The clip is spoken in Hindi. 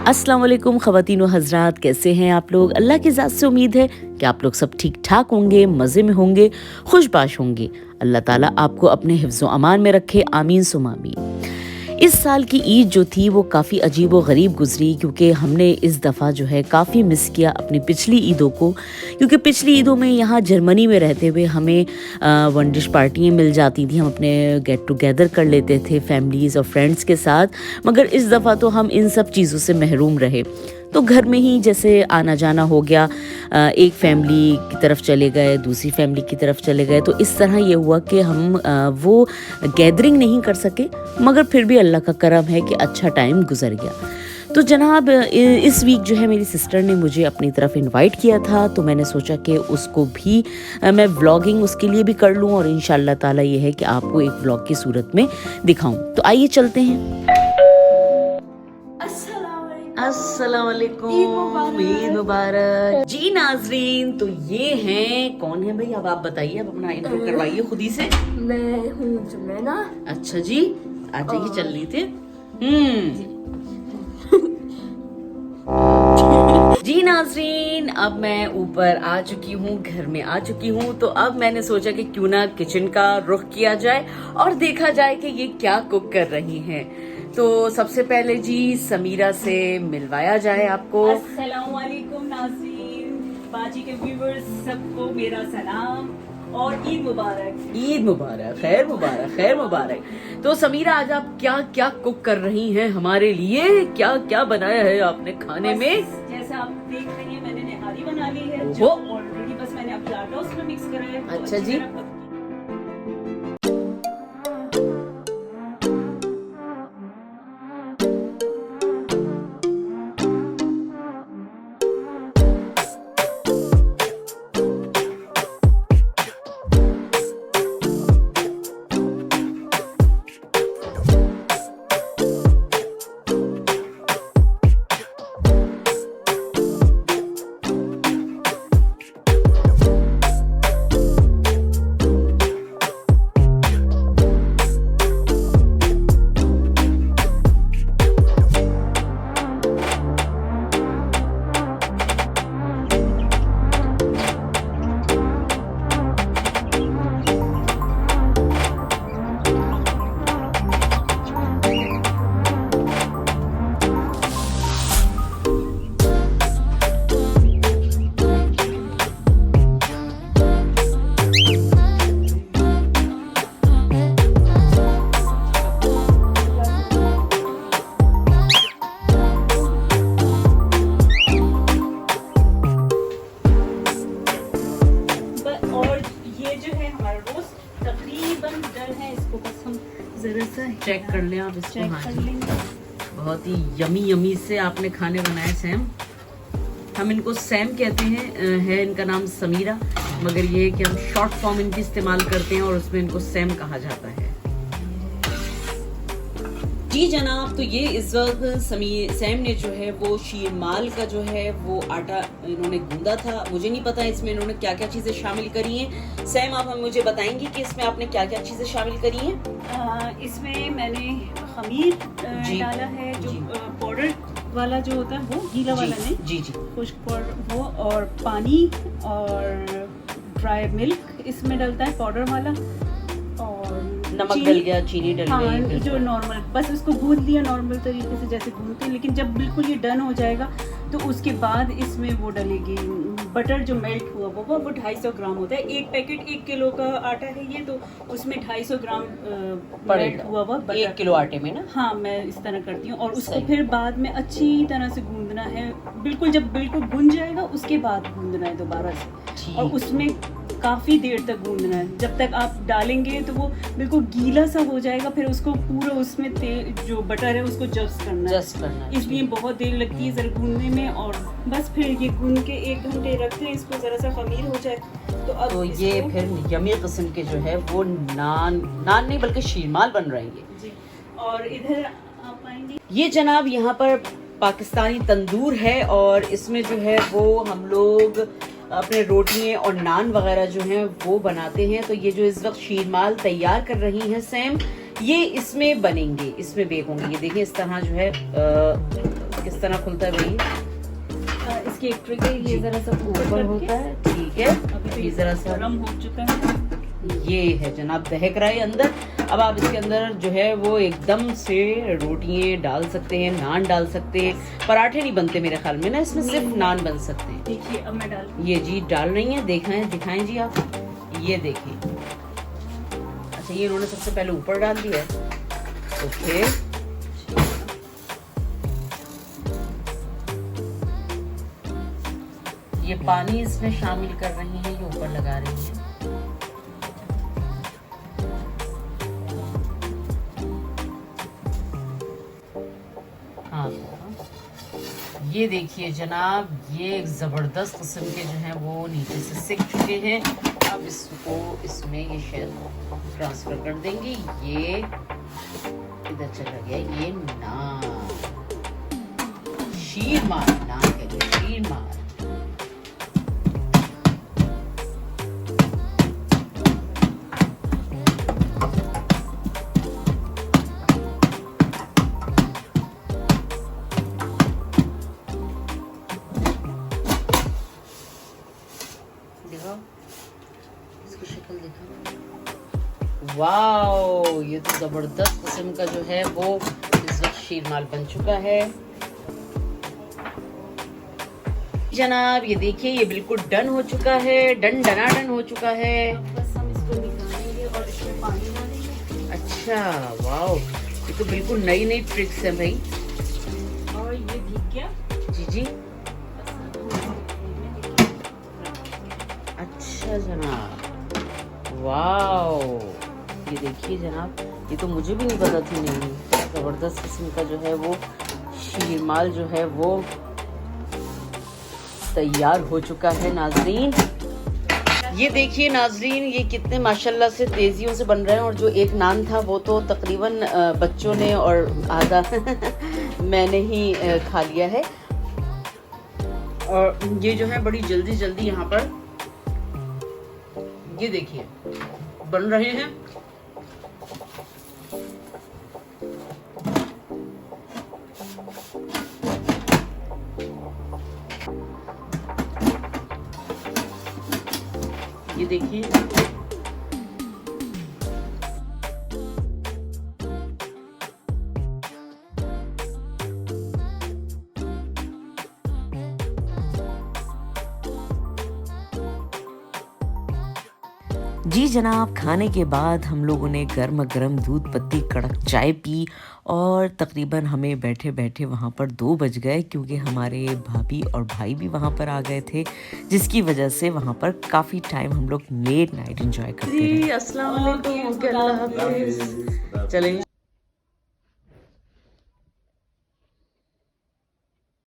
अस्सलाम वालेकुम ख़वातीन व हज़रात, कैसे हैं आप लोग। अल्लाह की ज़ात से उम्मीद है कि आप लोग सब ठीक ठाक होंगे, मज़े में होंगे, खुशबाश होंगे। अल्लाह ताला आपको अपने हिफ्ज़ व अमान में रखे, आमीन सुमा आमीन। इस साल की ईद जो थी वो काफ़ी अजीब व गरीब गुजरी, क्योंकि हमने इस दफ़ा जो है काफ़ी मिस किया अपनी पिछली ईदों को। क्योंकि पिछली ईदों में यहाँ जर्मनी में रहते हुए हमें वन डिश पार्टियाँ मिल जाती थी, हम अपने गेट टुगेदर कर लेते थे फैमिलीज़ और फ्रेंड्स के साथ। मगर इस दफ़ा तो हम इन सब चीज़ों से महरूम रहे। तो घर में ही जैसे आना जाना हो गया, एक फैमिली की तरफ चले गए, दूसरी फैमिली की तरफ चले गए। तो इस तरह ये हुआ कि हम वो गैदरिंग नहीं कर सके, मगर फिर भी अल्लाह का करम है कि अच्छा टाइम गुजर गया। तो जनाब इस वीक जो है मेरी सिस्टर ने मुझे अपनी तरफ इनवाइट किया था, तो मैंने सोचा कि उसको भी मैं व्लॉगिंग उसके लिए भी कर लूँ और इंशाल्लाह ताला ये है कि आपको एक व्लॉग की सूरत में दिखाऊं। तो आइए चलते हैं। अस्सलाम वालेकुम, ईद मुबारक जी नाजरीन। तो ये हैं कौन है भाई, अब आप बताइए, अब अपना इंट्रो करवाइए खुद ही से। मैं हूँ जुमैना। अच्छा जी, आज ये चल रही थे। जी नाजरीन, अब मैं ऊपर आ चुकी हूँ, घर में आ चुकी हूँ। तो अब मैंने सोचा कि क्यों ना किचन का रुख किया जाए और देखा जाए कि ये क्या कुक कर रही हैं। तो सबसे पहले जी समीरा से मिलवाया जाए आपको। अस्सलाम वालेकुम नाज़रीन, बाजी के व्यूवर्स सबको मेरा सलाम और ईद मुबारक। ईद मुबारक, खैर मुबारक, खैर मुबारक। तो समीरा, आज आप क्या क्या कुक कर रही हैं हमारे लिए, क्या क्या बनाया है आपने खाने में? जैसा आप देख रही हैं मैंने निहारी बना ली है, जो ऑलरेडी बस मैंने अभी आटा उसमें मिक्स करा है। अच्छा जी। चेक कर लें आप इसको। हाँ जी, बहुत ही यमी यमी से आपने खाने बनाए सैम। हम इनको सैम कहते हैं, है इनका नाम समीरा, मगर ये है कि हम शॉर्ट फॉर्म इनकी इस्तेमाल करते हैं और उसमें इनको सैम कहा जाता है। जी जनाब, तो ये इस वक्त सैम ने जो है वो शीरमाल का जो है वो आटा इन्होंने गूंदा था। मुझे नहीं पता इसमें इन्होंने क्या क्या चीजें शामिल करी हैं। सैम, आप हमें मुझे बताएंगी कि इसमें आपने क्या क्या चीजें शामिल करी हैं? इसमें मैंने खमीर डाला है, जो पाउडर वाला जो होता है वो, गीला वाला नहीं, जी जी, खुश्क पाउडर वो, और पानी और ड्राई मिल्क इसमें डलता है पाउडर वाला, और नमक डल गया, चीनी डल गई। हाँ, जो नॉर्मल बस उसको गूंद लिया नॉर्मल तरीके से जैसे गूंदते हैं। लेकिन जब बिल्कुल ये डन हो जाएगा तो उसके बाद इसमें वो डलेगी बटर जो मेल्ट हुआ वो 250 ग्राम होता है। एक पैकेट 1 किलो का आटा है ये, तो उसमें 250 ग्राम मेल्ट हुआ बटर 1 किलो आटे में ना। हाँ, मैं इस तरह करती हूँ। और उसको फिर बाद में अच्छी तरह से गूंदना है, बिल्कुल जब बिल्कुल गूंद जाएगा उसके बाद गूंदना है दोबारा से, और उसमें काफ़ी देर तक गूंदना है। जब तक आप डालेंगे तो वो बिल्कुल गीला सा हो जाएगा, फिर उसको पूरा उसमें तेल जो बटर है उसको जस्ट करना है। इसलिए बहुत देर लगती है ज़रा गूंदने में। और बस फिर ये गूंद के 1 घंटे रखते हैं इसको, ज़रा सा खमीर हो जाए तो अब तो ये फिर यमी किस्म के जो है वो नान नहीं बल्कि शीरमाल बन रहे हैं जी। और इधर आप आएंगे, ये जनाब यहाँ पर पाकिस्तानी तंदूर है और इसमें जो है वो हम लोग अपने रोटियां और नान वगैरह जो हैं वो बनाते हैं। तो ये जो इस वक्त शीरमाल तैयार कर रही हैं सैम, ये इसमें बनेंगे, इसमें बेक होंगे। ये देखिए इस तरह जो है किस तरह खुलता है भाई? इसकी एक ट्रिक है, ये जरा सा ऊपर होता है, ठीक है। अभी तो ये जरा सा गरम हो चुका है। ये है जनाब, दहक रहा है अंदर। अब आप इसके अंदर जो है वो एकदम से रोटियां डाल सकते हैं, नान डाल सकते हैं। पराठे नहीं बनते मेरे ख्याल में ना, इसमें सिर्फ नान बन सकते हैं। देखिए अब मैं डाल, ये जी डाल रही हैं, दिखाएं जी आप, ये देखें। अच्छा, ये इन्होंने सबसे पहले ऊपर डाल दिया है, ओके। ये पानी इसमें शामिल कर रही हैं, ये ऊपर लगा रही हैं। हाँ, ये देखिए जनाब, ये एक ज़बरदस्त किस्म के जो हैं वो नीचे से सिक चुके हैं। अब इसको इसमें ये शेल ट्रांसफ़र कर देंगे। ये इधर चला गया, ये नान, शीर मार, नान कहते हैं, शीर मार। दिखाओ इसकी शक्ल, दिखाओ। वाओ, ये तो जबरदस्त किस्म का जो है वो इस वक्त शीरमाल बन चुका है जनाब। ये देखिए, ये बिल्कुल डन हो चुका है, डन हो चुका है। बस हम इसको निकालेंगे और इसमें पानी डालेंगे। अच्छा, वाओ, ये तो बिल्कुल नई नई ट्रिक्स है भाई। और ये भीग गया। जी जी, अच्छा जनाब, वाओ, ये देखिए जनाब, ये तो मुझे भी नहीं पता थी। नहीं, ज़बरदस्त किस्म का जो है वो शीरमाल जो है वो तैयार हो चुका है नाजरीन। ये देखिए नाजरीन, ये कितने माशाल्लाह से तेजियों से बन रहे हैं। और जो एक नान था वो तो तकरीबन बच्चों ने और आधा मैंने ही खा लिया है। और ये जो है बड़ी जल्दी जल्दी यहाँ पर, ये देखिए, बन रहे हैं। ये देखिए, जी जनाब, खाने के बाद हम लोगों ने गर्मा गर्म दूध पत्ती कड़क चाय पी और तकरीबन हमें बैठे बैठे वहाँ पर 2 बज गए, क्योंकि हमारे भाभी और भाई भी वहाँ पर आ गए थे, जिसकी वजह से वहाँ पर काफ़ी टाइम हम लोग लेट नाइट एंजॉय करते रहे। अस्सलाम वालेकुम, अल्लाह हाफिज़। चलें।